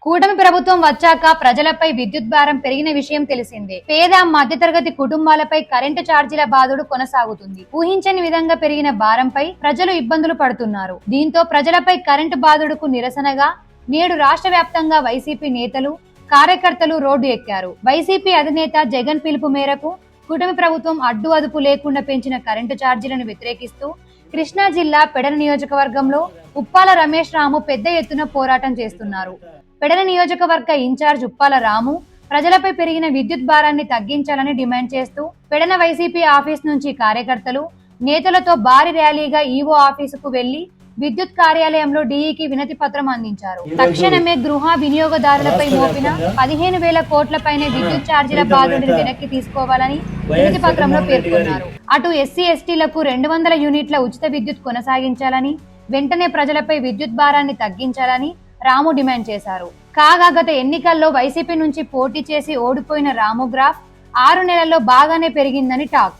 కూటమి ప్రభుత్వం వచ్చాక ప్రజలపై విద్యుత్ భారం పెరిగిన విషయం తెలిసిందే. పేద మధ్యతరగతి కుటుంబాలపై కరెంటు ఛార్జీల బాధుడు కొనసాగుతుంది. ఊహించని విధంగా పెరిగిన భారంపై ప్రజలు ఇబ్బందులు పడుతున్నారు. దీంతో ప్రజలపై కరెంటు బాధుడుకు నిరసనగా నేడు రాష్ట్ర వ్యాప్తంగా వైసీపీ నేతలు, కార్యకర్తలు రోడ్డు ఎక్కారు. వైసీపీ అధినేత జగన్ పిలుపు మేరకు కూటమి ప్రభుత్వం అడ్డు అదుపు లేకుండా పెంచిన కరెంటు ఛార్జీలను వ్యతిరేకిస్తూ కృష్ణా జిల్లా పెడన నియోజకవర్గంలో ఉప్పాల రమేష్ రాము పెద్ద ఎత్తున పోరాటం చేస్తున్నారు. పెడన నియోజకవర్గ ఇన్ఛార్జ్ ఉప్పాల రాము ప్రజలపై పెరిగిన విద్యుత్ భారాన్ని తగ్గించాలని డిమాండ్ చేస్తూ పెడన వైసీపీ ఆఫీస్ నుంచి కార్యకర్తలు, నేతలతో భారీ ర్యాలీగా ఈవో ఆఫీసుకు వెళ్లి విద్యుత్ కార్యాలయంలో డీఈకి వినతి పత్రం అందించారు. తక్షణమే గృహ వినియోగదారులపై మోపిన 15,000 కోట్లపైనే విద్యుత్ ఛార్జీల బాధుడిని వెనక్కి తీసుకోవాలని వినతి పత్రంలో పేర్కొన్నారు. అటు ఎస్సీ ఎస్టీలకు 200 యూనిట్ల ఉచిత విద్యుత్ కొనసాగించాలని, వెంటనే ప్రజలపై విద్యుత్ భారాన్ని తగ్గించాలని రాము డిమాండ్ చేశారు. కాగా గత ఎన్నికల్లో వైసీపీ నుంచి పోటీ చేసి ఓడిపోయిన రాము గ్రాఫ్ 6 నెలల్లో బాగానే పెరిగిందని టాక్.